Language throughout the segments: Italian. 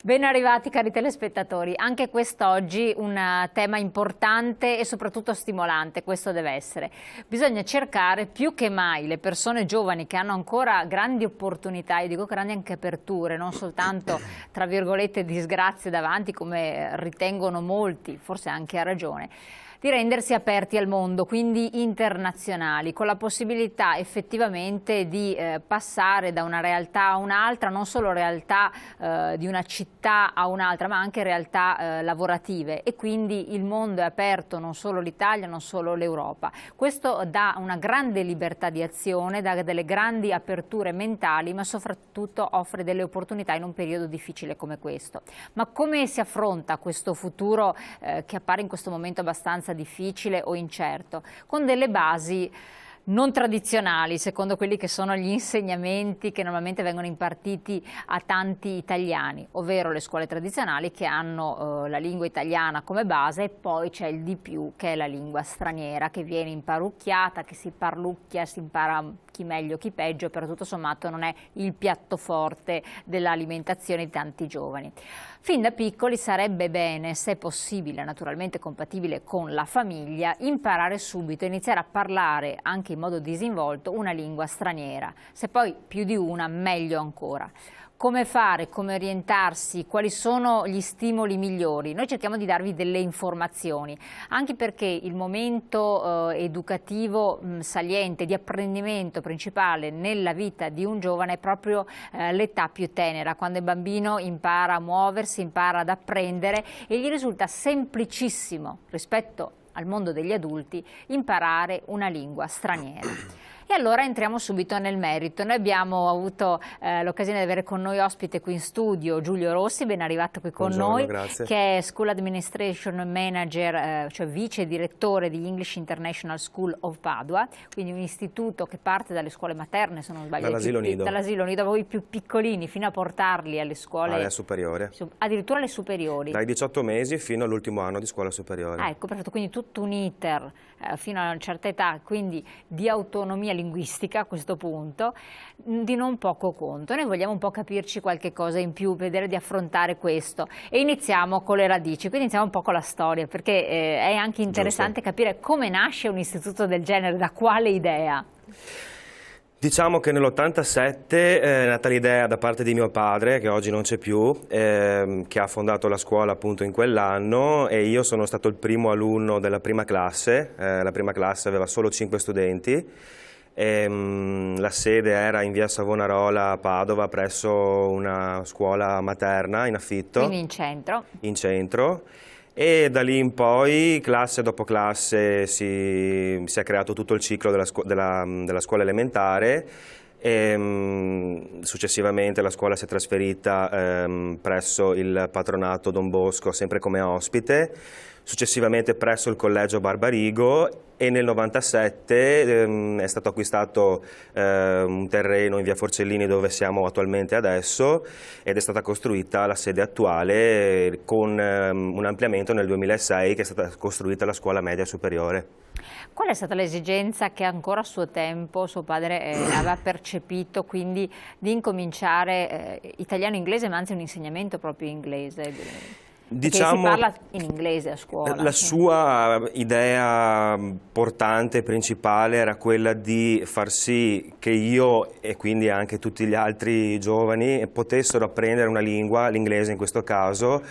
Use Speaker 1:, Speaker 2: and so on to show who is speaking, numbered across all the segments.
Speaker 1: Ben arrivati cari telespettatori, anche quest'oggi un tema importante e soprattutto stimolante, questo deve essere. Bisogna cercare più che mai le persone giovani che hanno ancora grandi opportunità, io dico grandi anche aperture, non soltanto tra virgolette disgrazie davanti come ritengono molti, forse anche a ragione, di rendersi aperti al mondo, quindi internazionali, con la possibilità effettivamente di passare da una realtà a un'altra, non solo realtà di una città a un'altra, ma anche realtà lavorative, e quindi il mondo è aperto, non solo l'Italia, non solo l'Europa. Questo dà una grande libertà di azione, dà delle grandi aperture mentali, ma soprattutto offre delle opportunità in un periodo difficile come questo. Ma come si affronta questo futuro che appare in questo momento abbastanza difficile o incerto? Con delle basi non tradizionali, secondo quelli che sono gli insegnamenti che normalmente vengono impartiti a tanti italiani, ovvero le scuole tradizionali che hanno la lingua italiana come base, e poi c'è il di più che è la lingua straniera che viene imparucchiata, che si parlucchia, si impara chi meglio chi peggio, però tutto sommato non è il piatto forte dell'alimentazione di tanti giovani. Fin da piccoli sarebbe bene, se possibile, naturalmente compatibile con la famiglia, imparare subito, iniziare a parlare anche in modo disinvolto una lingua straniera. Se poi più di una, meglio ancora. Come fare, come orientarsi, quali sono gli stimoli migliori? Noi cerchiamo di darvi delle informazioni, anche perché il momento educativo saliente, di apprendimento principale nella vita di un giovane è proprio l'età più tenera, quando il bambino impara a muoversi, impara ad apprendere e gli risulta semplicissimo rispetto al mondo degli adulti imparare una lingua straniera. E allora entriamo subito nel merito. Noi abbiamo avuto l'occasione di avere con noi ospite qui in studio Giulio Rossi, ben arrivato qui con noi,
Speaker 2: grazie.
Speaker 1: Che è School Administration Manager, cioè vice direttore di English International School of Padua, quindi un istituto che parte dalle scuole materne, se non sbaglio,
Speaker 2: dall'asilo nido,
Speaker 1: voi più piccolini, fino a portarli alle scuole
Speaker 2: alla superiore,
Speaker 1: addirittura alle superiori.
Speaker 2: Dai 18 mesi fino all'ultimo anno di scuola superiore.
Speaker 1: Ecco, perfetto, quindi tutto un iter fino a una certa età, quindi di autonomia linguistica a questo punto, di non poco conto. Noi vogliamo un po' capirci qualche cosa in più, vedere di affrontare questo, e iniziamo con le radici, quindi iniziamo un po' con la storia, perché è anche interessante capire come nasce un istituto del genere, da quale idea.
Speaker 2: Diciamo che nell'87 è nata l'idea da parte di mio padre, che oggi non c'è più, che ha fondato la scuola appunto in quell'anno, e io sono stato il primo alunno della prima classe. La prima classe aveva solo 5 studenti. La sede era in via Savonarola a Padova, presso una scuola materna in affitto.
Speaker 1: Quindi in centro.
Speaker 2: In centro. E da lì in poi, classe dopo classe, si è creato tutto il ciclo della scuola elementare. Successivamente la scuola si è trasferita presso il patronato Don Bosco, sempre come ospite, successivamente presso il collegio Barbarigo, e nel 97 è stato acquistato un terreno in via Forcellini, dove siamo attualmente adesso, ed è stata costruita la sede attuale con un ampliamento nel 2006, che è stata costruita la scuola media superiore.
Speaker 1: Qual è stata l'esigenza che ancora a suo tempo suo padre aveva percepito, quindi di incominciare italiano-inglese, ma anzi un insegnamento proprio inglese?
Speaker 2: Diciamo,
Speaker 1: si parla in inglese a scuola.
Speaker 2: La sua idea portante, principale, era quella di far sì che io, e quindi anche tutti gli altri giovani, potessero apprendere una lingua, l'inglese in questo caso,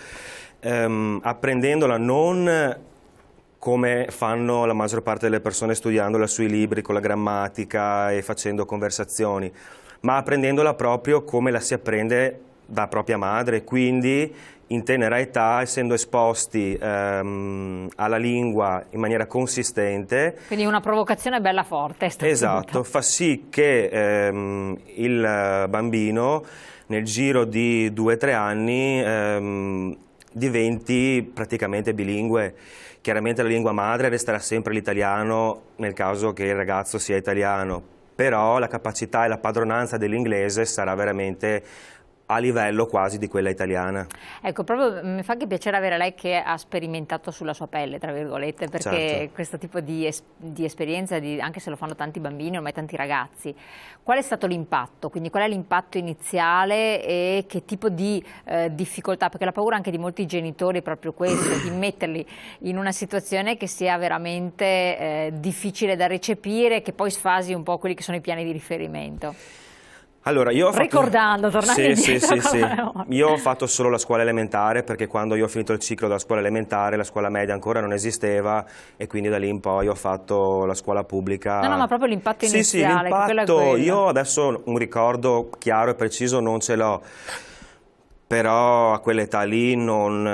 Speaker 2: apprendendola non come fanno la maggior parte delle persone studiandola sui libri con la grammatica e facendo conversazioni, ma apprendendola proprio come la si apprende da propria madre, quindi in tenera età, essendo esposti alla lingua in maniera consistente.
Speaker 1: Quindi una provocazione bella forte.
Speaker 2: Esatto, fa sì che il bambino nel giro di 2-3 anni diventi praticamente bilingue. Chiaramente la lingua madre resterà sempre l'italiano nel caso che il ragazzo sia italiano, però la capacità e la padronanza dell'inglese sarà veramente a livello quasi di quella italiana.
Speaker 1: Ecco, proprio mi fa anche piacere avere lei che ha sperimentato sulla sua pelle, tra virgolette, perché
Speaker 2: Certo.
Speaker 1: questo tipo di esperienza, anche se lo fanno tanti bambini, ormai tanti ragazzi, qual è stato l'impatto? Quindi qual è l'impatto iniziale e che tipo di difficoltà? Perché la paura anche di molti genitori è proprio questa, di metterli in una situazione che sia veramente difficile da recepire, che poi sfasi un po' quelli che sono i piani di riferimento.
Speaker 2: Allora, io ho fatto...
Speaker 1: Ricordando, tornando indietro.
Speaker 2: Sì. Io ho fatto solo la scuola elementare, perché quando io ho finito il ciclo della scuola elementare, la scuola media ancora non esisteva, e quindi da lì in poi ho fatto la scuola pubblica.
Speaker 1: No, ma proprio l'impatto iniziale.
Speaker 2: Sì, l'impatto, io adesso un ricordo chiaro e preciso non ce l'ho. Però a quell'età lì non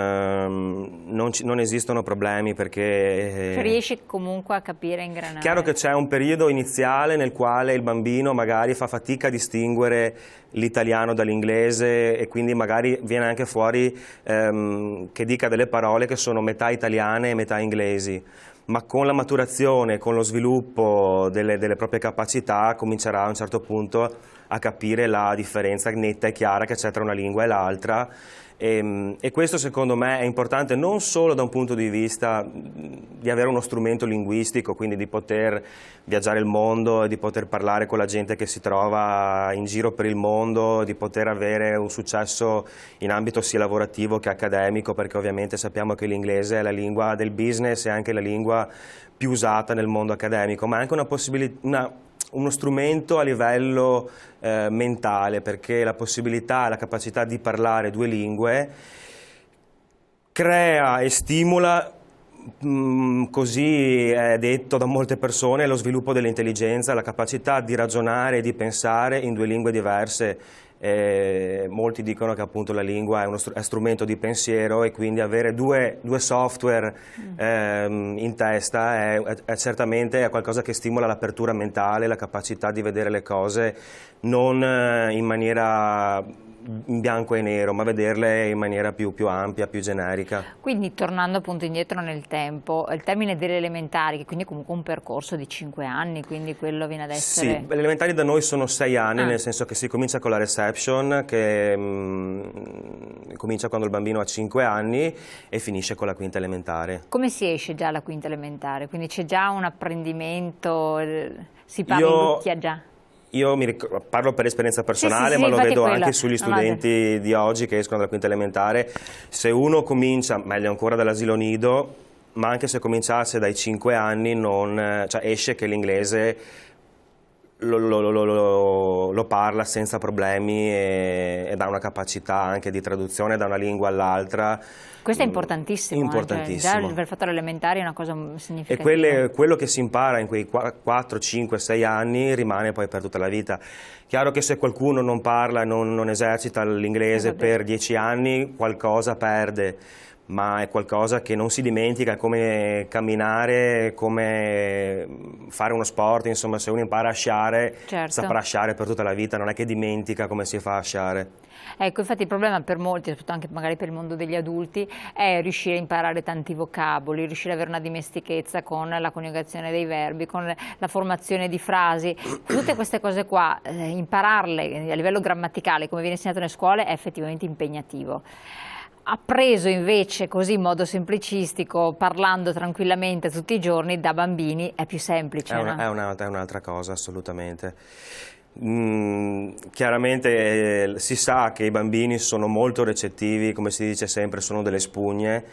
Speaker 2: esistono problemi, perché...
Speaker 1: riesci comunque a capire e ingranare.
Speaker 2: Chiaro che c'è un periodo iniziale nel quale il bambino magari fa fatica a distinguere l'italiano dall'inglese, e quindi magari viene anche fuori che dica delle parole che sono metà italiane e metà inglesi. Ma con la maturazione, con lo sviluppo delle proprie capacità, comincerà a un certo punto a capire la differenza netta e chiara che c'è tra una lingua e l'altra, e questo secondo me è importante non solo da un punto di vista di avere uno strumento linguistico, quindi di poter viaggiare il mondo e di poter parlare con la gente che si trova in giro per il mondo, di poter avere un successo in ambito sia lavorativo che accademico, perché ovviamente sappiamo che l'inglese è la lingua del business e anche la lingua più usata nel mondo accademico, ma è anche uno strumento a livello mentale, perché la possibilità, la capacità di parlare due lingue crea e stimola, così è detto da molte persone, lo sviluppo dell'intelligenza, la capacità di ragionare e di pensare in due lingue diverse. Molti dicono che appunto la lingua è strumento di pensiero, e quindi avere due software in testa è certamente qualcosa che stimola l'apertura mentale, la capacità di vedere le cose non in maniera in bianco e nero, ma vederle in maniera più ampia, più generica.
Speaker 1: Quindi, tornando appunto indietro nel tempo, il termine delle elementari, che quindi è comunque un percorso di 5 anni, quindi quello viene ad essere...
Speaker 2: Sì, le elementari da noi sono 6 anni, nel senso che si comincia con la reception, che comincia quando il bambino ha 5 anni e finisce con la quinta elementare.
Speaker 1: Come si esce già alla quinta elementare? Quindi c'è già un apprendimento, si parla in vecchia già?
Speaker 2: Io parlo per esperienza personale, ma lo vedo anche sugli studenti di oggi che escono dalla quinta elementare. Se uno comincia, meglio ancora dall'asilo nido, ma anche se cominciasse dai 5 anni, cioè esce che l'inglese lo parla senza problemi, e dà una capacità anche di traduzione da una lingua all'altra.
Speaker 1: Questo è importantissimo.
Speaker 2: Importantissimo.
Speaker 1: Cioè, già aver fatto l'elementare è una cosa significativa.
Speaker 2: E quello che si impara in quei 4, 5, 6 anni rimane poi per tutta la vita. Chiaro che se qualcuno non parla e non esercita l'inglese per 10 anni, qualcosa perde, ma è qualcosa che non si dimentica, come camminare, come fare uno sport, insomma, se uno impara a sciare, saprà sciare per tutta la vita, non è che dimentica come si fa a sciare.
Speaker 1: Ecco, infatti il problema per molti, soprattutto anche magari per il mondo degli adulti, è riuscire a imparare tanti vocaboli, riuscire ad avere una dimestichezza con la coniugazione dei verbi, con la formazione di frasi. Tutte queste cose qua, impararle a livello grammaticale, come viene insegnato nelle scuole, è effettivamente impegnativo. Appreso invece così in modo semplicistico, parlando tranquillamente tutti i giorni da bambini, è più semplice.
Speaker 2: È un'altra cosa, assolutamente. Chiaramente si sa che i bambini sono molto recettivi, come si dice sempre, sono delle spugne,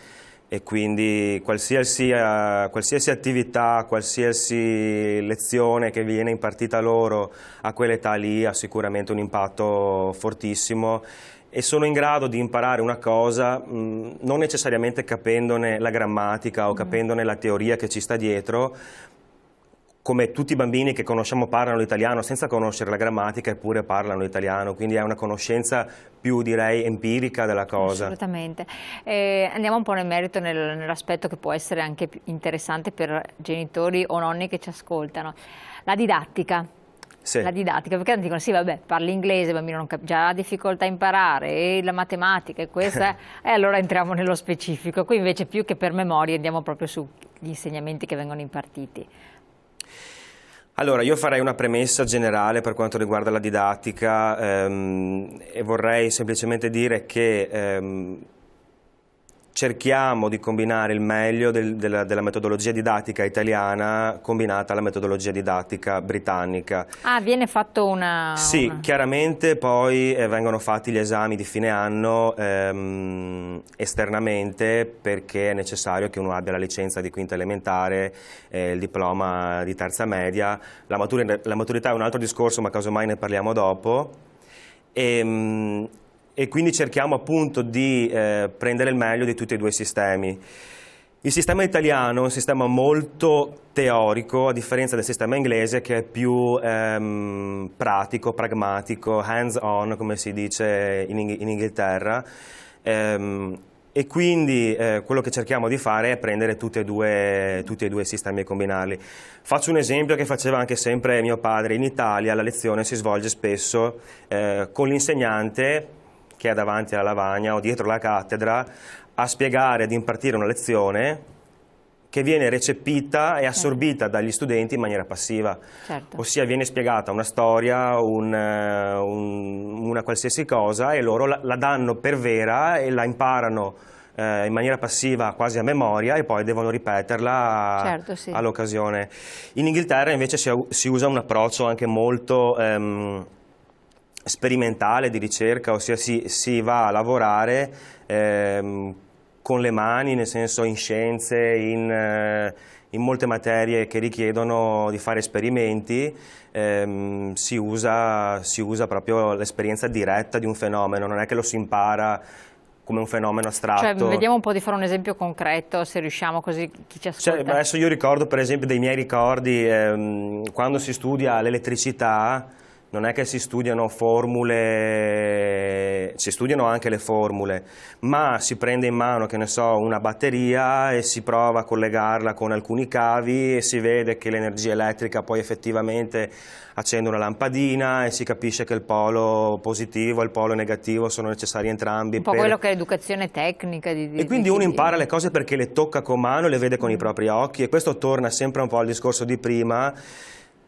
Speaker 2: e quindi qualsiasi attività, qualsiasi lezione che viene impartita loro a quell'età lì ha sicuramente un impatto fortissimo, e sono in grado di imparare una cosa non necessariamente capendone la grammatica o capendone la teoria che ci sta dietro, come tutti i bambini che conosciamo parlano l'italiano senza conoscere la grammatica, eppure parlano l'italiano, quindi è una conoscenza più, direi, empirica della cosa.
Speaker 1: Assolutamente. Andiamo un po' nel merito, nell'aspetto che può essere anche più interessante per genitori o nonni che ci ascoltano. La didattica.
Speaker 2: Sì.
Speaker 1: La didattica, perché dicono sì, vabbè, parli inglese, il bambino non già ha difficoltà a imparare, e la matematica e questa, e allora entriamo nello specifico. Qui invece più che per memoria andiamo proprio sugli insegnamenti che vengono impartiti.
Speaker 2: Allora, io farei una premessa generale per quanto riguarda la didattica e vorrei semplicemente dire che cerchiamo di combinare il meglio della metodologia didattica italiana combinata alla metodologia didattica britannica.
Speaker 1: Ah, viene fatto
Speaker 2: Sì, chiaramente poi vengono fatti gli esami di fine anno esternamente, perché è necessario che uno abbia la licenza di quinta elementare, il diploma di terza media. La maturità è un altro discorso, ma casomai ne parliamo dopo. E quindi cerchiamo appunto di prendere il meglio di tutti e due i sistemi. Il sistema italiano è un sistema molto teorico, a differenza del sistema inglese, che è più pratico, pragmatico, hands-on, come si dice in Inghilterra. E quindi quello che cerchiamo di fare è prendere tutti e due i sistemi e combinarli. Faccio un esempio che faceva anche sempre mio padre. In Italia la lezione si svolge spesso con l'insegnante che è davanti alla lavagna o dietro la cattedra a spiegare, ad impartire una lezione che viene recepita e assorbita dagli studenti in maniera passiva.
Speaker 1: Certo.
Speaker 2: Ossia viene spiegata una storia, una qualsiasi cosa, e loro la danno per vera e la imparano in maniera passiva, quasi a memoria, e poi devono ripeterla
Speaker 1: Certo, sì.
Speaker 2: all'occasione. In Inghilterra invece si usa un approccio anche molto sperimentale, di ricerca, ossia si va a lavorare con le mani, nel senso in scienze, in molte materie che richiedono di fare esperimenti, si usa proprio l'esperienza diretta di un fenomeno, non è che lo si impara come un fenomeno astratto.
Speaker 1: Cioè, vediamo un po' di fare un esempio concreto, se riusciamo, così chi ci ascolta.
Speaker 2: Cioè, adesso io ricordo per esempio dei miei ricordi, quando si studia l'elettricità, non è che si studiano formule, si studiano anche le formule, ma si prende in mano, che ne so, una batteria e si prova a collegarla con alcuni cavi e si vede che l'energia elettrica poi effettivamente accende una lampadina e si capisce che il polo positivo e il polo negativo sono necessari entrambi.
Speaker 1: Un po' quello che è l'educazione tecnica.
Speaker 2: E quindi uno impara le cose perché le tocca con mano e le vede con i propri occhi, e questo torna sempre un po' al discorso di prima.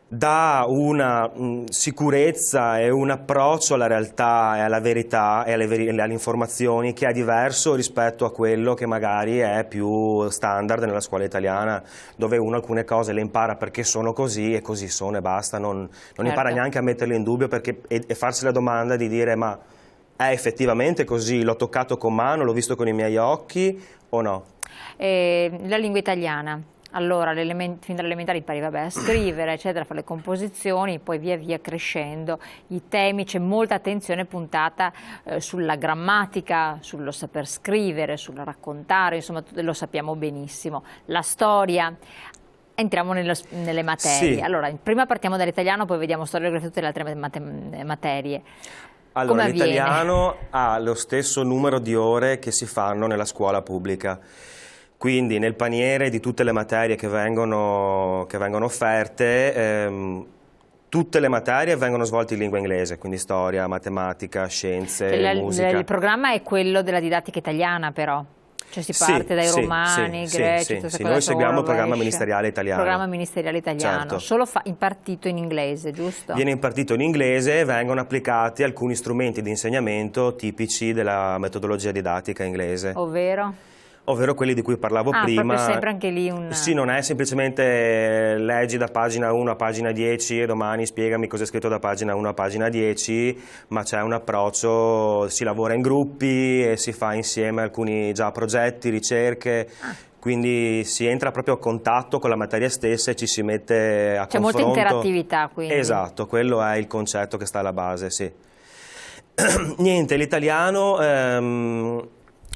Speaker 2: Dà una sicurezza e un approccio alla realtà e alla verità e alle informazioni che è diverso rispetto a quello che magari è più standard nella scuola italiana, dove uno alcune cose le impara perché sono così e così sono e basta, non impara neanche a metterle in dubbio e farsi la domanda di dire: ma è effettivamente così, l'ho toccato con mano, l'ho visto con i miei occhi o no?
Speaker 1: La lingua italiana. Allora, fin dall'elementare impari a scrivere, eccetera, a fare le composizioni, poi via via crescendo i temi, c'è molta attenzione puntata sulla grammatica, sullo saper scrivere, sul raccontare, insomma lo sappiamo benissimo. La storia, entriamo nelle materie.
Speaker 2: Sì.
Speaker 1: Allora, prima partiamo dall'italiano, poi vediamo storia, geografia e tutte le altre materie.
Speaker 2: Allora, l'italiano ha lo stesso numero di ore che si fanno nella scuola pubblica. Quindi nel paniere di tutte le materie che vengono offerte, tutte le materie vengono svolte in lingua inglese, quindi storia, matematica, scienze, musica.
Speaker 1: Il programma è quello della didattica italiana, però? Cioè si parte dai romani, greci,
Speaker 2: sì, noi seguiamo il programma ministeriale italiano.
Speaker 1: Programma ministeriale italiano,
Speaker 2: certo.
Speaker 1: Solo impartito in inglese, giusto?
Speaker 2: Viene impartito in inglese e vengono applicati alcuni strumenti di insegnamento tipici della metodologia didattica inglese. Ovvero quelli di cui parlavo prima.
Speaker 1: Proprio sempre anche lì
Speaker 2: Sì, non è semplicemente leggi da pagina 1 a pagina 10 e domani spiegami cosa è scritto da pagina 1 a pagina 10, ma c'è un approccio, si lavora in gruppi e si fa insieme alcuni già progetti, ricerche. Quindi si entra proprio a contatto con la materia stessa e ci si mette a confronto.
Speaker 1: C'è molta interattività, quindi.
Speaker 2: Esatto, quello è il concetto che sta alla base, sì. Niente, l'italiano...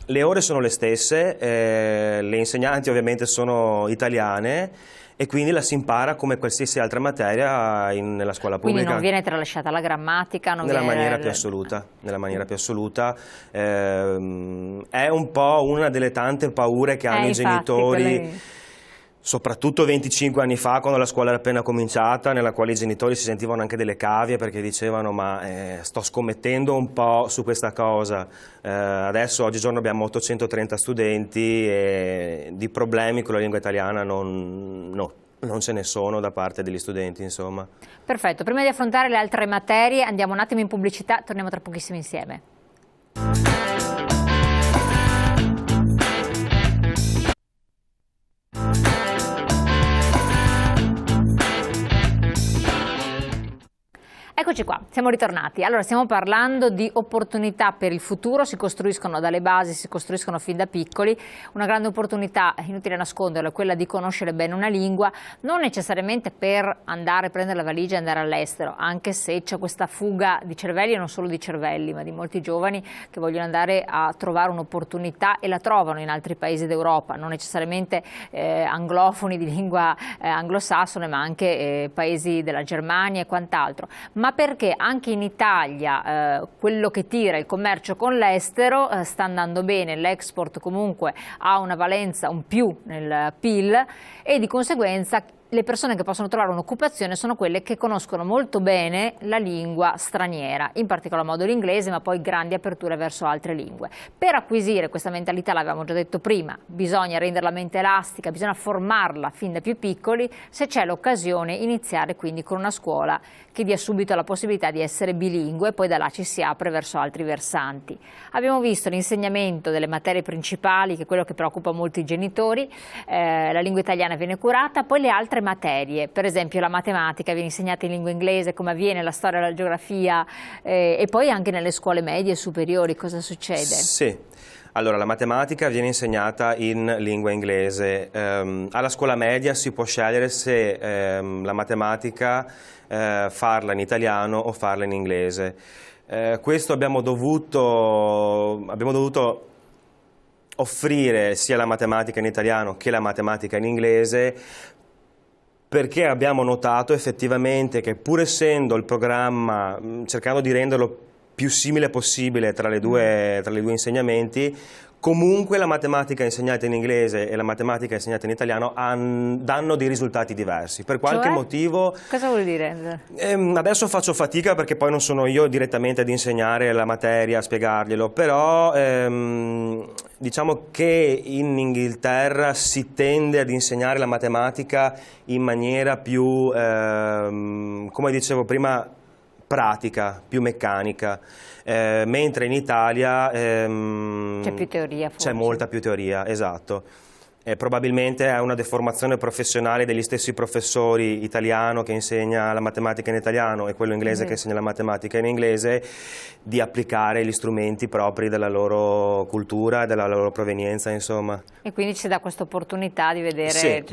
Speaker 2: Le ore sono le stesse, le insegnanti ovviamente sono italiane e quindi la si impara come qualsiasi altra materia nella scuola pubblica.
Speaker 1: Quindi non viene tralasciata la grammatica?
Speaker 2: Nella maniera più assoluta, è un po' una delle tante paure che hanno i genitori. Soprattutto 25 anni fa, quando la scuola era appena cominciata, nella quale i genitori si sentivano anche delle cavie perché dicevano: ma sto scommettendo un po' su questa cosa. Adesso, oggigiorno, abbiamo 830 studenti e di problemi con la lingua italiana non ce ne sono da parte degli studenti, insomma.
Speaker 1: Perfetto, prima di affrontare le altre materie andiamo un attimo in pubblicità, torniamo tra pochissimo insieme. Eccoci qua, siamo ritornati. Allora, stiamo parlando di opportunità per il futuro, si costruiscono dalle basi, si costruiscono fin da piccoli. Una grande opportunità, inutile nasconderlo, è quella di conoscere bene una lingua, non necessariamente per andare a prendere la valigia e andare all'estero, anche se c'è questa fuga di cervelli, e non solo di cervelli, ma di molti giovani che vogliono andare a trovare un'opportunità e la trovano in altri paesi d'Europa, non necessariamente anglofoni di lingua anglosassone, ma anche paesi della Germania e quant'altro. Ma perché anche in Italia quello che tira il commercio con l'estero sta andando bene, l'export comunque ha una valenza, un più nel PIL, e di conseguenza le persone che possono trovare un'occupazione sono quelle che conoscono molto bene la lingua straniera, in particolar modo l'inglese, ma poi grandi aperture verso altre lingue. Per acquisire questa mentalità, l'avevamo già detto prima, bisogna rendere la mente elastica, bisogna formarla fin da più piccoli, se c'è l'occasione iniziare quindi con una scuola che dia subito la possibilità di essere bilingue e poi da là ci si apre verso altri versanti. Abbiamo visto l'insegnamento delle materie principali, che è quello che preoccupa molti genitori, la lingua italiana viene curata, poi le altre materie, per esempio la matematica viene insegnata in lingua inglese, come avviene la storia e la geografia, e poi anche nelle scuole medie e superiori cosa succede?
Speaker 2: Sì, allora la matematica viene insegnata in lingua inglese, alla scuola media si può scegliere se la matematica farla in italiano o farla in inglese. Questo abbiamo dovuto offrire sia la matematica in italiano che la matematica in inglese, perché abbiamo notato effettivamente che, pur essendo il programma, cercando di renderlo più simile possibile tra le due insegnamenti, comunque la matematica insegnata in inglese e la matematica insegnata in italiano danno dei risultati diversi. Per qualche motivo...
Speaker 1: Cosa vuol dire?
Speaker 2: Adesso faccio fatica perché poi non sono io direttamente ad insegnare la materia, a spiegarglielo, però diciamo che in Inghilterra si tende ad insegnare la matematica in maniera più, come dicevo prima, pratica, più meccanica, mentre in Italia
Speaker 1: c'è più teoria, forse.
Speaker 2: C'è molta più teoria, esatto. Probabilmente è una deformazione professionale degli stessi professori italiano che insegna la matematica in italiano e quello inglese che insegna la matematica in inglese, di applicare gli strumenti propri della loro cultura e della loro provenienza, insomma.
Speaker 1: E quindi ci dà questa opportunità di vedere,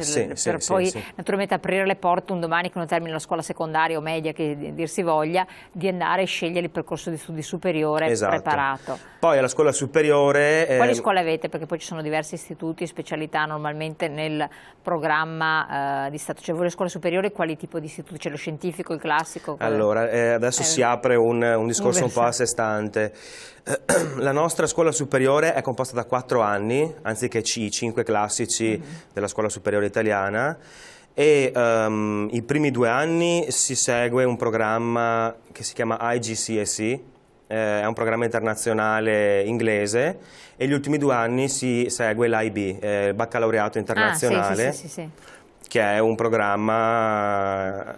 Speaker 1: poi naturalmente aprire le porte un domani, quando termina la scuola secondaria o media, che dir si voglia, di andare a scegliere il percorso di studi superiore preparato.
Speaker 2: Poi alla scuola superiore...
Speaker 1: Quali scuole avete? Perché poi ci sono diversi istituti, specialità normalmente nel programma di Stato. Cioè, voi le scuole superiori quali tipo di istituti? C'è lo scientifico, il classico?
Speaker 2: Allora, adesso si apre un discorso un po' a sé stante. La nostra scuola superiore è composta da 4 anni, anziché i 5 classici della scuola superiore italiana, e i primi 2 anni si segue un programma che si chiama IGCSE, è un programma internazionale inglese, e gli ultimi 2 anni si segue l'IB, il baccalaureato internazionale, che è un programma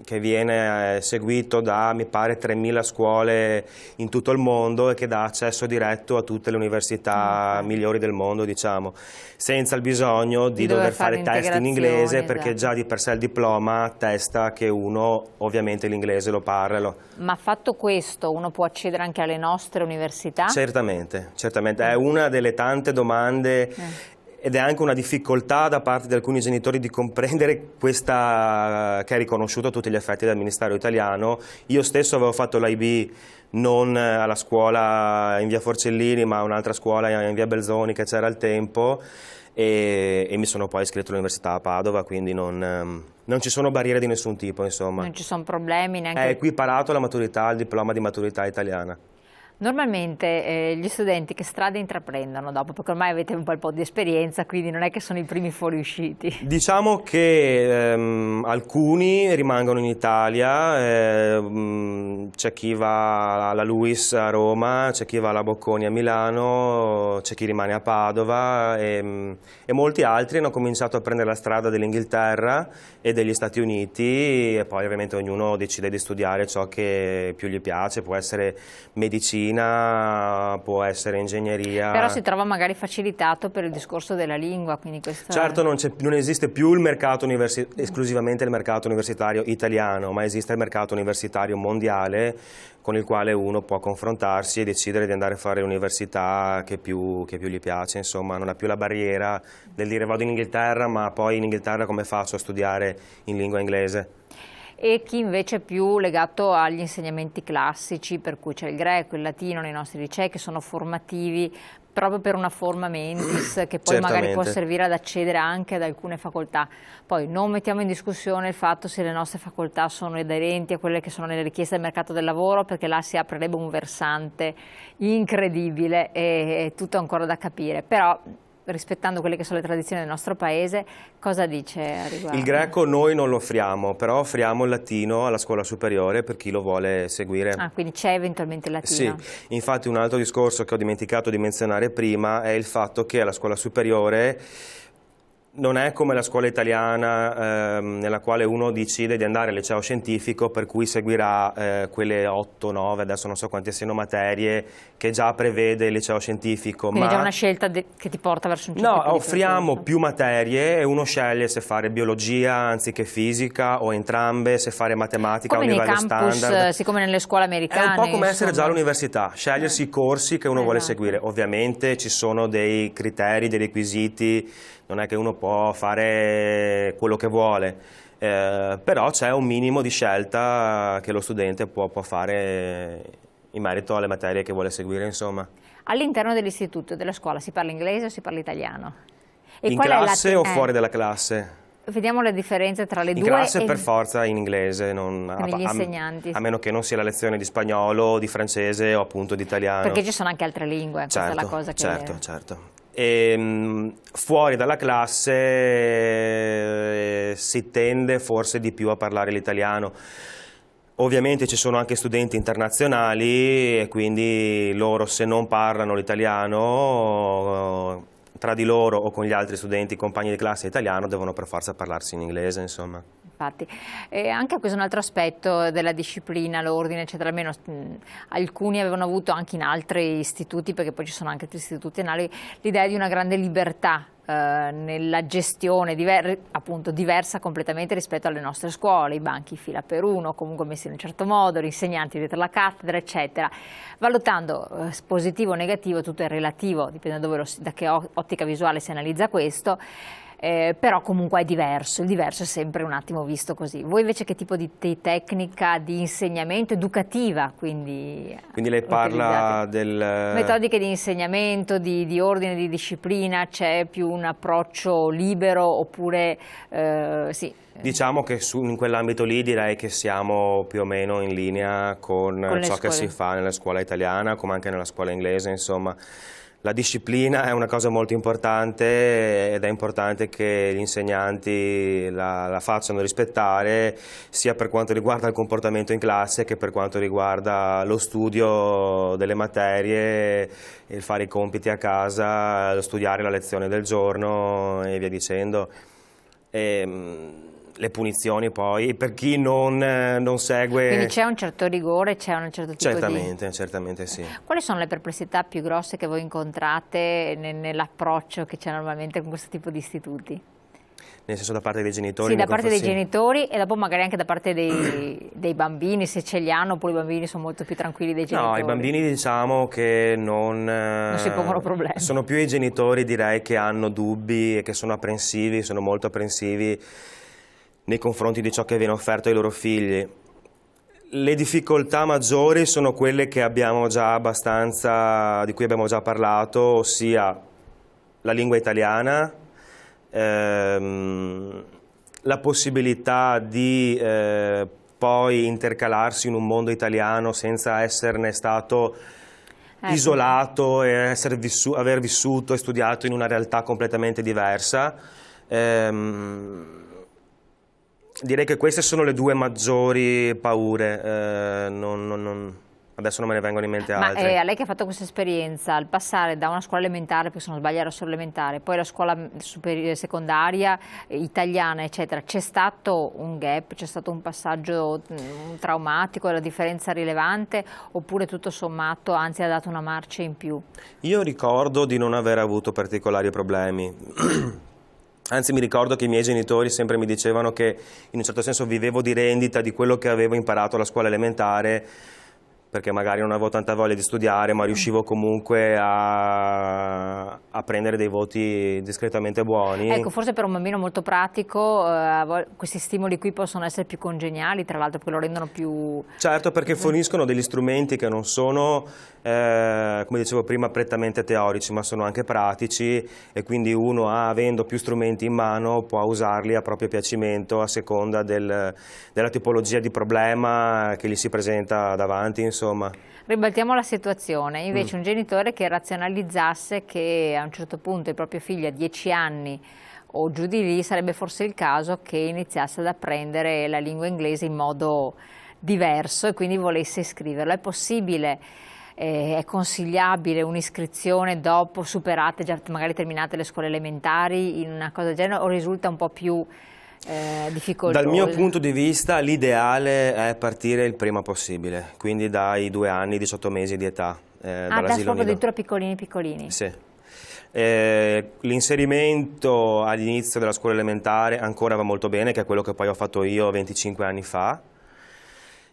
Speaker 2: che viene seguito da, mi pare, 3.000 scuole in tutto il mondo e che dà accesso diretto a tutte le università migliori del mondo, diciamo, senza il bisogno di dover fare test in inglese, perché già di per sé il diploma attesta che uno ovviamente l'inglese lo parla.
Speaker 1: Ma fatto questo, uno può accedere anche alle nostre università?
Speaker 2: Certamente, certamente, è una delle tante domande. Ed è anche una difficoltà da parte di alcuni genitori di comprendere questa, che è riconosciuta a tutti gli effetti dal Ministero italiano. Io stesso avevo fatto l'IB non alla scuola in via Forcellini, ma a un'altra scuola in via Belzoni che c'era al tempo, e mi sono poi iscritto all'Università a Padova, quindi non ci sono barriere di nessun tipo, insomma.
Speaker 1: Non ci sono problemi neanche...
Speaker 2: È equiparato alla maturità, al diploma di maturità italiana.
Speaker 1: Normalmente gli studenti che strade intraprendono dopo, perché ormai avete un po' di esperienza, quindi non è che sono i primi fuoriusciti.
Speaker 2: Diciamo che alcuni rimangono in Italia, c'è chi va alla LUISS a Roma, c'è chi va alla Bocconi a Milano, c'è chi rimane a Padova e molti altri hanno cominciato a prendere la strada dell'Inghilterra e degli Stati Uniti e poi ovviamente ognuno decide di studiare ciò che più gli piace, può essere medicina, può essere ingegneria.
Speaker 1: Però si trova magari facilitato per il discorso della lingua, quindi questo
Speaker 2: certo non esiste più il mercato esclusivamente il mercato universitario italiano, ma esiste il mercato universitario mondiale con il quale uno può confrontarsi e decidere di andare a fare l'università che più gli piace, insomma non ha più la barriera del dire vado in Inghilterra ma poi in Inghilterra come faccio a studiare in lingua inglese.
Speaker 1: E chi invece è più legato agli insegnamenti classici, per cui c'è il greco, il latino nei nostri licei che sono formativi proprio per una forma mentis che poi magari può servire ad accedere anche ad alcune facoltà. Poi non mettiamo in discussione il fatto se le nostre facoltà sono aderenti a quelle che sono nelle richieste del mercato del lavoro, perché là si aprirebbe un versante incredibile e è tutto ancora da capire. Però rispettando quelle che sono le tradizioni del nostro paese, cosa dice a riguardo?
Speaker 2: Il greco noi non lo offriamo, però offriamo il latino alla scuola superiore per chi lo vuole seguire.
Speaker 1: Ah, quindi c'è eventualmente il latino?
Speaker 2: Sì, infatti un altro discorso che ho dimenticato di menzionare prima è il fatto che alla scuola superiore non è come la scuola italiana nella quale uno decide di andare al liceo scientifico per cui seguirà quelle 8, 9, adesso non so quante siano materie che già prevede il liceo scientifico.
Speaker 1: Quindi è già una scelta che ti porta verso un certo tipo
Speaker 2: No,
Speaker 1: di
Speaker 2: offriamo
Speaker 1: percorso.
Speaker 2: più materie e uno sceglie se fare biologia anziché fisica o entrambe, se fare matematica
Speaker 1: come
Speaker 2: a un livello
Speaker 1: nei campus,
Speaker 2: standard.
Speaker 1: Siccome nelle scuole americane.
Speaker 2: È un po' come essere già
Speaker 1: insomma.
Speaker 2: all'università, scegliersi i corsi che uno vuole seguire. Ovviamente ci sono dei criteri, dei requisiti, non è che uno può fare quello che vuole, però c'è un minimo di scelta che lo studente può fare in merito alle materie che vuole seguire, insomma.
Speaker 1: All'interno dell'istituto, della scuola, si parla inglese o si parla italiano? E
Speaker 2: In
Speaker 1: qual
Speaker 2: classe
Speaker 1: è
Speaker 2: o fuori dalla classe?
Speaker 1: Vediamo le differenze tra le due.
Speaker 2: In classe per forza in inglese,
Speaker 1: con gli insegnanti.
Speaker 2: A meno che non sia la lezione di spagnolo, di francese o appunto di italiano.
Speaker 1: Perché ci sono anche altre lingue, questa è la cosa che...
Speaker 2: Certo. E, fuori dalla classe si tende forse di più a parlare l'italiano. Ovviamente ci sono anche studenti internazionali e quindi loro se non parlano l'italiano tra di loro o con gli altri studenti, compagni di classe italiano, devono per forza parlarsi in inglese, insomma.
Speaker 1: Infatti, anche questo è un altro aspetto della disciplina, l'ordine, eccetera, almeno alcuni avevano avuto anche in altri istituti, perché poi ci sono anche altri istituti, l'idea di una grande libertà nella gestione, appunto diversa completamente rispetto alle nostre scuole, i banchi fila per uno, comunque messi in un certo modo, gli insegnanti dietro la cattedra, eccetera. Valutando positivo o negativo, tutto è relativo, dipende da che ottica visuale si analizza questo. Però comunque è diverso, il diverso è sempre un attimo visto così. Voi invece che tipo di tecnica di insegnamento educativa, quindi
Speaker 2: lei parla del...
Speaker 1: Metodiche di insegnamento, di ordine, di disciplina, c'è più un approccio libero oppure sì?
Speaker 2: Diciamo che in quell'ambito lì direi che siamo più o meno in linea con ciò che si fa nella scuola italiana, come anche nella scuola inglese, insomma. La disciplina è una cosa molto importante ed è importante che gli insegnanti la facciano rispettare sia per quanto riguarda il comportamento in classe che per quanto riguarda lo studio delle materie, il fare i compiti a casa, lo studiare la lezione del giorno e via dicendo. Le punizioni poi per chi non segue...
Speaker 1: Quindi c'è un certo rigore, c'è un certo tipo
Speaker 2: Certamente sì.
Speaker 1: Quali sono le perplessità più grosse che voi incontrate nell'approccio che c'è normalmente con questo tipo di istituti?
Speaker 2: Nel senso da parte dei genitori?
Speaker 1: Sì, da parte dei genitori e dopo magari anche da parte dei bambini, se ce li hanno, oppure i bambini sono molto più tranquilli dei genitori.
Speaker 2: No, i bambini diciamo che non
Speaker 1: si pongono problemi.
Speaker 2: Sono più i genitori, direi, che hanno dubbi e che sono apprensivi, sono molto apprensivi nei confronti di ciò che viene offerto ai loro figli. Le difficoltà maggiori sono quelle che abbiamo già di cui abbiamo già parlato, ossia la lingua italiana, la possibilità di poi intercalarsi in un mondo italiano senza esserne stato isolato e aver vissuto e studiato in una realtà completamente diversa. Direi che queste sono le due maggiori paure, adesso non me ne vengono in mente altre.
Speaker 1: Ma a lei che ha fatto questa esperienza, al passare da una scuola elementare, perché se non sbaglio era solo elementare, poi la scuola secondaria, italiana, eccetera, c'è stato un gap, c'è stato un passaggio traumatico, la differenza rilevante, oppure tutto sommato, anzi ha dato una marcia in più?
Speaker 2: Io ricordo di non aver avuto particolari problemi. Anzi, mi ricordo che i miei genitori sempre mi dicevano che in un certo senso vivevo di rendita di quello che avevo imparato alla scuola elementare, perché magari non avevo tanta voglia di studiare, ma riuscivo comunque a prendere dei voti discretamente buoni.
Speaker 1: Ecco, forse per un bambino molto pratico questi stimoli qui possono essere più congeniali, tra l'altro, perché lo rendono più...
Speaker 2: Certo, perché forniscono degli strumenti che non sono, come dicevo prima, prettamente teorici, ma sono anche pratici, e quindi uno, avendo più strumenti in mano, può usarli a proprio piacimento a seconda della tipologia di problema che gli si presenta davanti, insomma.
Speaker 1: Ribaltiamo la situazione, invece un genitore che razionalizzasse che a un certo punto il proprio figlio a 10 anni o giù di lì sarebbe forse il caso che iniziasse ad apprendere la lingua inglese in modo diverso e quindi volesse iscriverlo. È possibile, è consigliabile un'iscrizione dopo superate, già magari terminate le scuole elementari, in una cosa del genere, o risulta un po' più difficoltoso?
Speaker 2: Dal mio punto di vista l'ideale è partire il prima possibile, quindi dai 2 anni, 18 mesi di età, dall'asilo
Speaker 1: proprio
Speaker 2: nido.
Speaker 1: addirittura piccolini piccolini?
Speaker 2: Sì. L'inserimento all'inizio della scuola elementare ancora va molto bene, che è quello che poi ho fatto io 25 anni fa.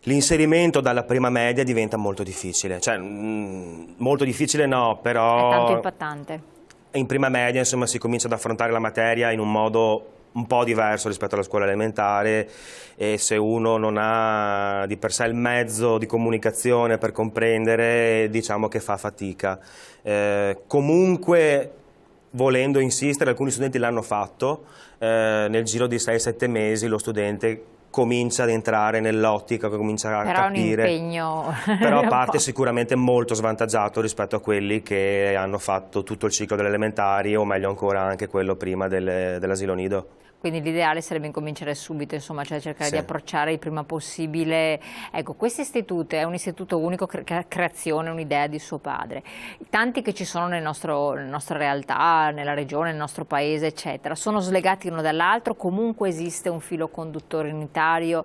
Speaker 2: L'inserimento dalla prima media diventa molto difficile, cioè molto difficile no, però...
Speaker 1: È tanto impattante.
Speaker 2: In prima media, insomma, si comincia ad affrontare la materia in un modo un po' diverso rispetto alla scuola elementare, e se uno non ha di per sé il mezzo di comunicazione per comprendere, diciamo che fa fatica. Comunque, volendo insistere, alcuni studenti l'hanno fatto, nel giro di 6-7 mesi lo studente comincia ad entrare nell'ottica, comincia a capire.
Speaker 1: Però è un impegno...
Speaker 2: Però parte sicuramente molto svantaggiato rispetto a quelli che hanno fatto tutto il ciclo delle elementari, o meglio ancora anche quello prima dell'asilo nido.
Speaker 1: Quindi l'ideale sarebbe incominciare subito, insomma, cioè cercare
Speaker 2: Sì.
Speaker 1: di approcciare il prima possibile. Ecco, questo istituto è un istituto unico, creazione, un'idea di suo padre. Tanti che ci sono nella nostra realtà, nella regione, nel nostro paese, eccetera, sono slegati l'uno dall'altro, comunque esiste un filo conduttore unitario,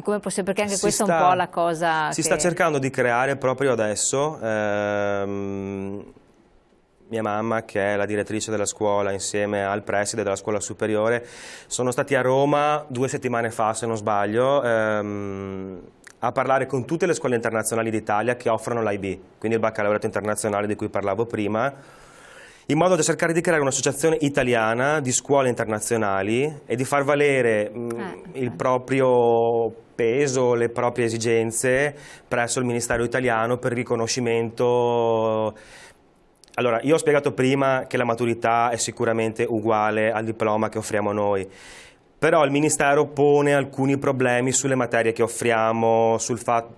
Speaker 1: come possiamo, perché anche questa è un po' la cosa
Speaker 2: si sta cercando di creare proprio adesso. Mia mamma, che è la direttrice della scuola, insieme al preside della scuola superiore, sono stati a Roma 2 settimane fa, se non sbaglio, a parlare con tutte le scuole internazionali d'Italia che offrono l'IB, quindi il baccalaureato internazionale di cui parlavo prima, in modo da cercare di creare un'associazione italiana di scuole internazionali e di far valere il proprio peso, le proprie esigenze presso il Ministero italiano per il riconoscimento. Allora, io ho spiegato prima che la maturità è sicuramente uguale al diploma che offriamo noi, però il Ministero pone alcuni problemi sulle materie che offriamo, sul fatto...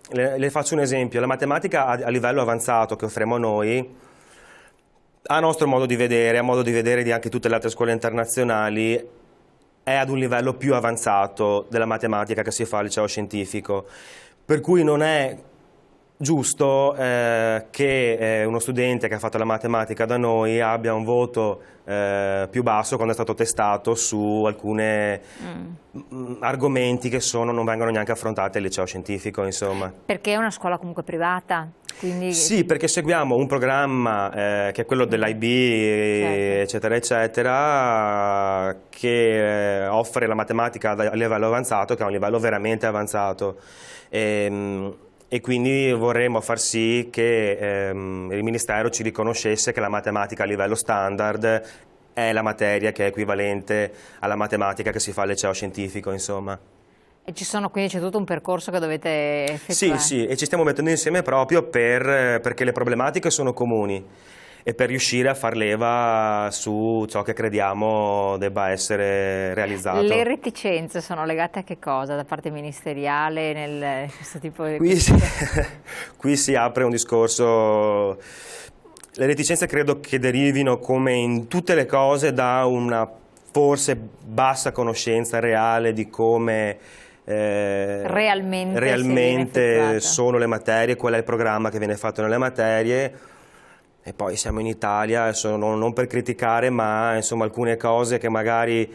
Speaker 2: Le faccio un esempio: la matematica a livello avanzato che offriamo noi, a nostro modo di vedere, a modo di vedere di anche tutte le altre scuole internazionali, è ad un livello più avanzato della matematica che si fa al liceo scientifico, per cui non è giusto che uno studente che ha fatto la matematica da noi abbia un voto più basso quando è stato testato su alcuni argomenti che non vengono neanche affrontati al liceo scientifico, insomma.
Speaker 1: Perché è una scuola comunque privata? Quindi...
Speaker 2: Sì, perché seguiamo un programma che è quello dell'IB, certo, eccetera, eccetera, che offre la matematica a livello avanzato, che è un livello veramente avanzato. E quindi vorremmo far sì che il Ministero ci riconoscesse che la matematica a livello standard è la materia che è equivalente alla matematica che si fa al liceo scientifico, insomma.
Speaker 1: E quindi c'è tutto un percorso che dovete effettuare?
Speaker 2: Sì, sì, e ci stiamo mettendo insieme proprio perché le problematiche sono comuni e per riuscire a far leva su ciò che crediamo debba essere realizzato.
Speaker 1: Le reticenze sono legate a che cosa da parte ministeriale nel questo tipo di...
Speaker 2: Qui si apre un discorso. Le reticenze credo che derivino, come in tutte le cose, da una forse bassa conoscenza reale di come realmente sono le materie, qual è il programma che viene fatto nelle materie. E poi siamo in Italia, non per criticare, ma insomma alcune cose che magari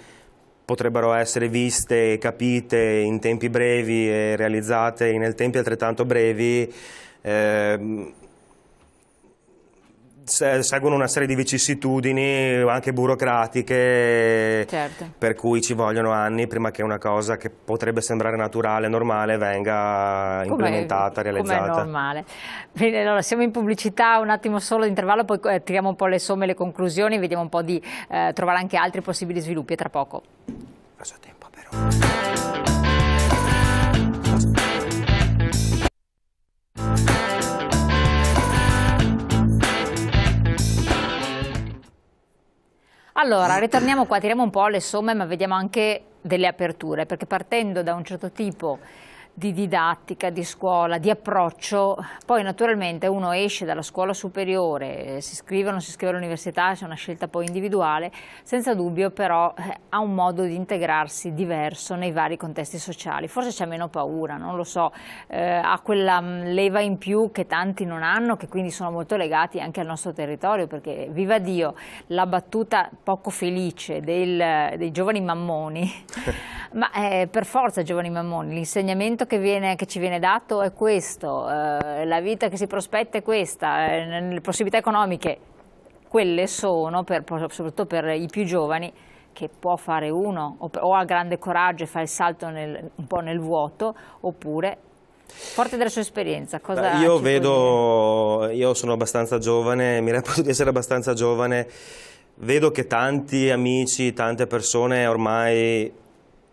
Speaker 2: potrebbero essere viste e capite in tempi brevi e realizzate in tempi altrettanto brevi, seguono una serie di vicissitudini anche burocratiche,
Speaker 1: certo,
Speaker 2: per cui ci vogliono anni prima che una cosa che potrebbe sembrare naturale, normale, venga implementata, realizzata.
Speaker 1: Come è normale. Bene, allora siamo in pubblicità, un attimo solo di intervallo, poi tiriamo un po' le somme e le conclusioni, vediamo un po' di trovare anche altri possibili sviluppi, e tra poco.
Speaker 2: Faccio tempo però.
Speaker 1: Allora, ritorniamo qua, tiriamo un po' le somme, ma vediamo anche delle aperture, perché partendo da un certo tipo di didattica, di scuola, di approccio, poi naturalmente uno esce dalla scuola superiore, si iscrive o non si iscrive all'università, c'è una scelta poi individuale, senza dubbio però ha un modo di integrarsi diverso nei vari contesti sociali, forse c'è meno paura, non lo so, ha quella leva in più che tanti non hanno, che quindi sono molto legati anche al nostro territorio, perché viva Dio, la battuta poco felice dei giovani mammoni, ma per forza giovani mammoni, l'insegnamento che ci viene dato è questo, la vita che si prospetta è questa, le possibilità economiche quelle sono, soprattutto per i più giovani, che può fare uno o ha grande coraggio e fa il salto un po' nel vuoto, oppure forte della sua esperienza. Cosa
Speaker 2: io sono abbastanza giovane, mi reputo di essere abbastanza giovane, vedo che tanti amici, tante persone ormai,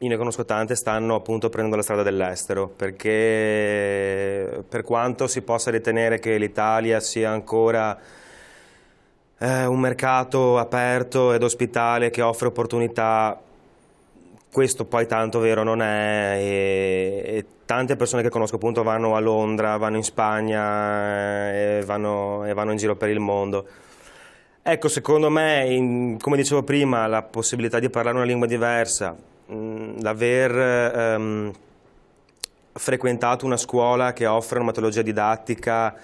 Speaker 2: io ne conosco tante, stanno appunto prendendo la strada dell'estero, perché per quanto si possa ritenere che l'Italia sia ancora un mercato aperto ed ospitale che offre opportunità, questo poi tanto vero non è, e tante persone che conosco appunto vanno a Londra, vanno in Spagna e vanno in giro per il mondo. Ecco, secondo me, come dicevo prima, la possibilità di parlare una lingua diversa, l'aver frequentato una scuola che offre una metodologia didattica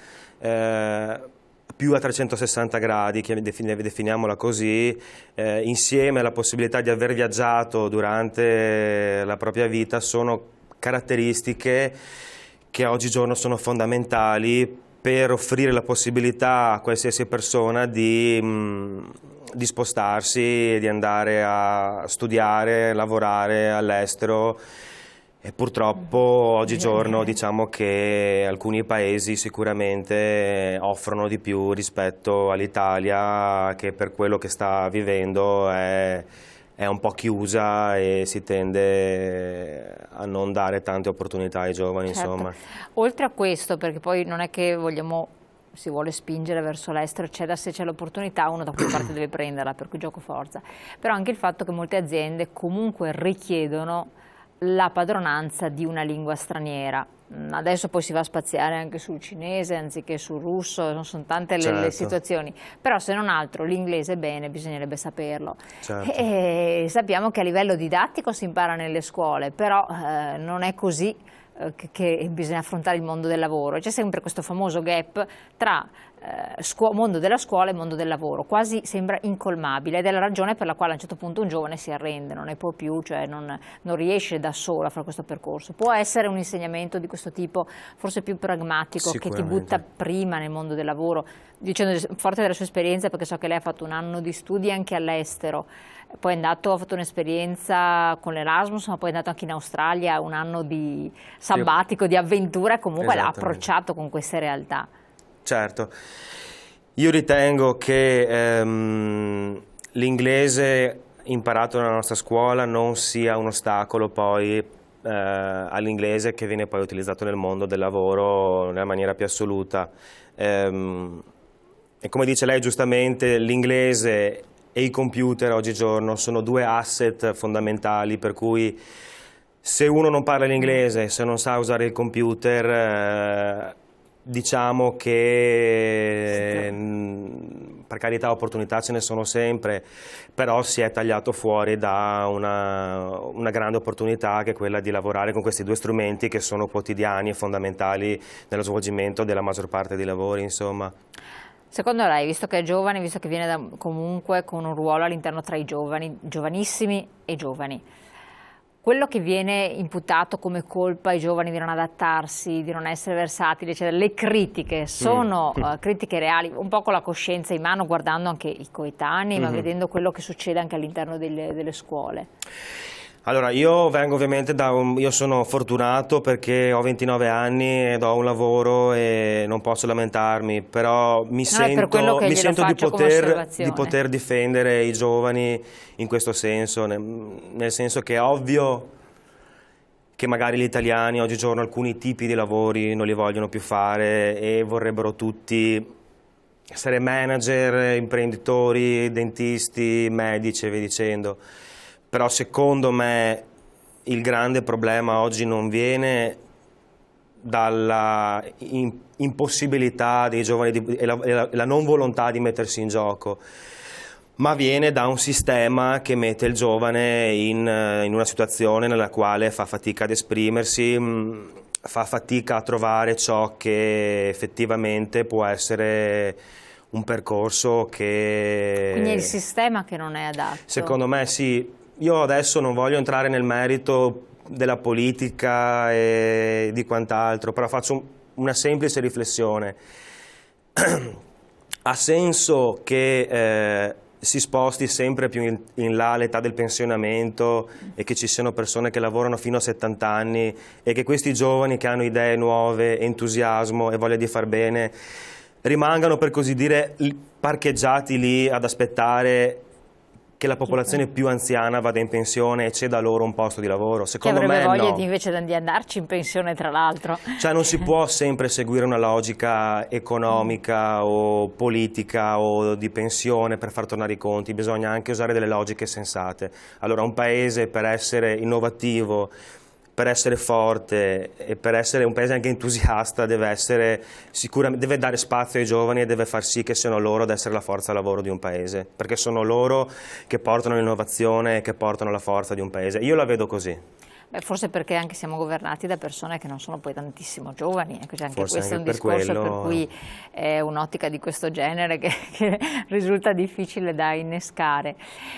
Speaker 2: più a 360 gradi, definiamola così, insieme alla possibilità di aver viaggiato durante la propria vita, sono caratteristiche che oggigiorno sono fondamentali per offrire la possibilità a qualsiasi persona di spostarsi, di andare a studiare, lavorare all'estero, e purtroppo oggigiorno diciamo che alcuni paesi sicuramente offrono di più rispetto all'Italia, che per quello che sta vivendo è un po' chiusa e si tende a non dare tante opportunità ai giovani,
Speaker 1: certo.
Speaker 2: Insomma.
Speaker 1: Oltre a questo, perché poi non è che si vuole spingere verso l'estero, se c'è l'opportunità uno da quella parte deve prenderla, per cui gioco forza, però anche il fatto che molte aziende comunque richiedono la padronanza di una lingua straniera. Adesso poi si va a spaziare anche sul cinese anziché sul russo, non sono tante le situazioni, però se non altro l'inglese bene, bisognerebbe saperlo.
Speaker 2: Certo.
Speaker 1: E sappiamo che a livello didattico si impara nelle scuole, però non è così che bisogna affrontare il mondo del lavoro. C'è sempre questo famoso gap tra mondo della scuola e mondo del lavoro, quasi sembra incolmabile, ed è la ragione per la quale a un certo punto un giovane si arrende, non ne può più, cioè non riesce da solo a fare questo percorso. Può essere un insegnamento di questo tipo, forse più pragmatico, che ti butta prima nel mondo del lavoro, dicendo forte della sua esperienza, perché so che lei ha fatto un anno di studi anche all'estero, poi ha fatto un'esperienza con l'Erasmus, ma poi è andato anche in Australia, un anno di sabbatico, di avventura, e comunque l'ha approcciato con queste realtà.
Speaker 2: Certo, io ritengo che l'inglese imparato nella nostra scuola non sia un ostacolo poi all'inglese che viene poi utilizzato nel mondo del lavoro nella maniera più assoluta. e come dice lei giustamente, l'inglese e i computer oggigiorno sono due asset fondamentali, per cui se uno non parla l'inglese, se non sa usare il computer, diciamo che per carità opportunità ce ne sono sempre, però si è tagliato fuori da una grande opportunità, che è quella di lavorare con questi due strumenti che sono quotidiani e fondamentali nello svolgimento della maggior parte dei lavori, insomma.
Speaker 1: Secondo lei, visto che è giovane, visto che viene comunque con un ruolo all'interno tra i giovani, giovanissimi e giovani, quello che viene imputato come colpa ai giovani di non adattarsi, di non essere versatili, eccetera, le critiche sono critiche reali, un po' con la coscienza in mano, guardando anche i coetanei, ma vedendo quello che succede anche all'interno delle scuole?
Speaker 2: Allora, io vengo ovviamente io sono fortunato perché ho 29 anni ed ho un lavoro e non posso lamentarmi, però mi sento di poter difendere i giovani in questo senso, nel senso che è ovvio che magari gli italiani oggigiorno alcuni tipi di lavori non li vogliono più fare e vorrebbero tutti essere manager, imprenditori, dentisti, medici e via dicendo. Però secondo me il grande problema oggi non viene dalla impossibilità dei giovani e la non volontà di mettersi in gioco, ma viene da un sistema che mette il giovane in una situazione nella quale fa fatica ad esprimersi, fa fatica a trovare ciò che effettivamente può essere un percorso che...
Speaker 1: Quindi è il sistema che non è adatto?
Speaker 2: Secondo me sì. Io adesso non voglio entrare nel merito della politica e di quant'altro, però faccio una semplice riflessione. Ha senso che si sposti sempre più in là l'età del pensionamento e che ci siano persone che lavorano fino a 70 anni e che questi giovani che hanno idee nuove, entusiasmo e voglia di far bene rimangano, per così dire, parcheggiati lì ad aspettare che la popolazione più anziana vada in pensione e ceda loro un posto di lavoro? Secondo me no.
Speaker 1: Che avrebbe voglia invece di andarci in pensione, tra l'altro.
Speaker 2: Cioè non si può sempre seguire una logica economica o politica o di pensione per far tornare i conti, bisogna anche usare delle logiche sensate. Allora un paese, per essere innovativo, per essere forte e per essere un paese anche entusiasta, deve dare spazio ai giovani e deve far sì che siano loro ad essere la forza lavoro di un paese, perché sono loro che portano l'innovazione e che portano la forza di un paese. Io la vedo così.
Speaker 1: Beh, forse perché anche siamo governati da persone che non sono poi tantissimo giovani, anche questo è un discorso per cui è un'ottica di questo genere che risulta difficile da innescare.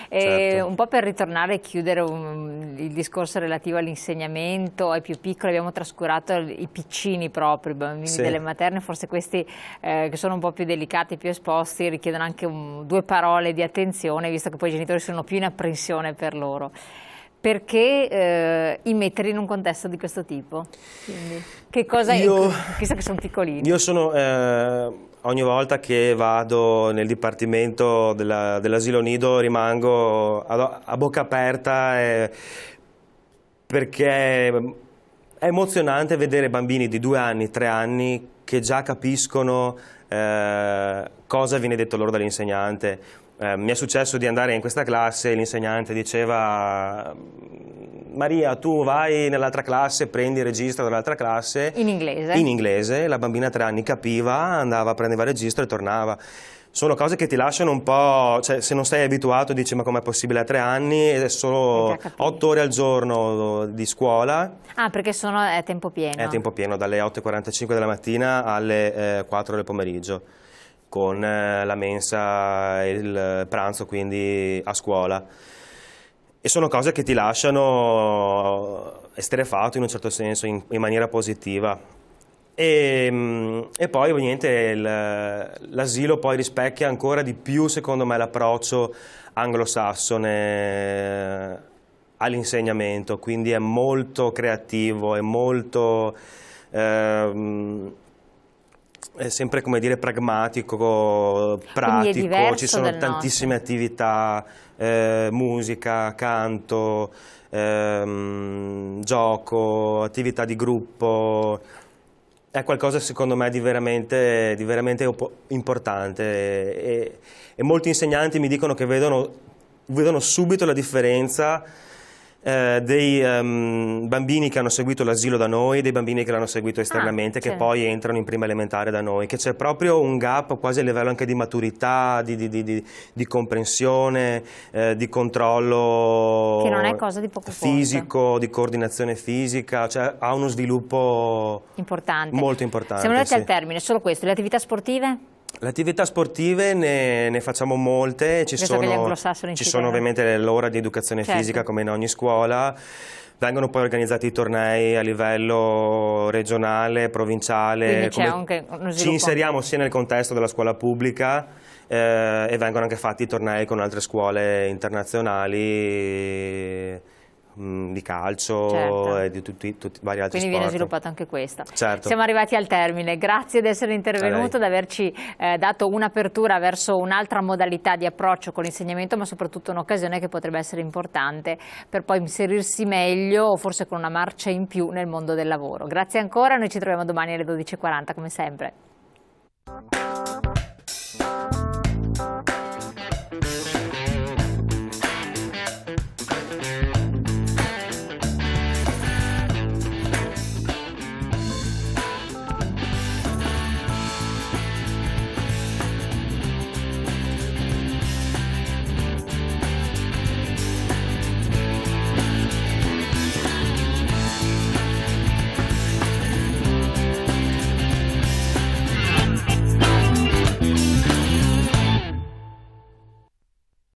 Speaker 2: Certo.
Speaker 1: Un po' per ritornare e chiudere il discorso relativo all'insegnamento ai più piccoli, abbiamo trascurato i piccini proprio, i bambini delle materne, forse questi che sono un po' più delicati, più esposti, richiedono anche due parole di attenzione, visto che poi i genitori sono più in apprensione per loro. Perché immetterli in un contesto di questo tipo? Quindi, che cosa visto che sono piccolini?
Speaker 2: Io sono, ogni volta che vado nel dipartimento dell'asilo nido rimango a bocca aperta perché è emozionante vedere bambini di 2 anni, 3 anni che già capiscono cosa viene detto loro dall'insegnante. Mi è successo di andare in questa classe e l'insegnante diceva: Maria, tu vai nell'altra classe, prendi il registro dell'altra classe.
Speaker 1: In inglese?
Speaker 2: In inglese, la bambina a 3 anni capiva, andava, prendeva il registro e tornava. Sono cose che ti lasciano un po', cioè se non sei abituato dici ma com'è possibile a 3 anni, è solo 8 ore al giorno di scuola.
Speaker 1: Ah, perché è tempo pieno?
Speaker 2: È tempo pieno, dalle 8:45 della mattina alle 4 del pomeriggio, con la mensa e il pranzo quindi a scuola. E sono cose che ti lasciano esterrefatto in un certo senso, in maniera positiva. E poi niente, l'asilo poi rispecchia ancora di più, secondo me, l'approccio anglosassone all'insegnamento, quindi è molto creativo, è molto... è sempre, come dire, pragmatico, pratico, ci sono tantissime attività, musica, canto, gioco, attività di gruppo. è qualcosa secondo me di veramente importante e molti insegnanti mi dicono che vedono subito la differenza dei bambini che hanno seguito l'asilo da noi, dei bambini che l'hanno seguito esternamente, che poi entrano in prima elementare da noi, che c'è proprio un gap quasi a livello anche di maturità, di comprensione, di controllo
Speaker 1: che non è cosa di poco
Speaker 2: fisico, di coordinazione fisica, cioè ha uno sviluppo molto importante.
Speaker 1: Siamo arrivati al termine, solo questo, le attività sportive?
Speaker 2: Le attività sportive ne facciamo molte, ci sono ovviamente l'ora di educazione fisica come in ogni scuola, vengono poi organizzati i tornei a livello regionale, provinciale, ci inseriamo sia nel contesto della scuola pubblica e vengono anche fatti i tornei con altre scuole internazionali di calcio e di tutti vari altri sport.
Speaker 1: Quindi viene sviluppato anche questo.
Speaker 2: Certo.
Speaker 1: Siamo arrivati al termine, grazie di essere intervenuto, di averci dato un'apertura verso un'altra modalità di approccio con l'insegnamento, ma soprattutto un'occasione che potrebbe essere importante per poi inserirsi meglio o forse con una marcia in più nel mondo del lavoro. Grazie ancora, noi ci troviamo domani alle 12:40 come sempre.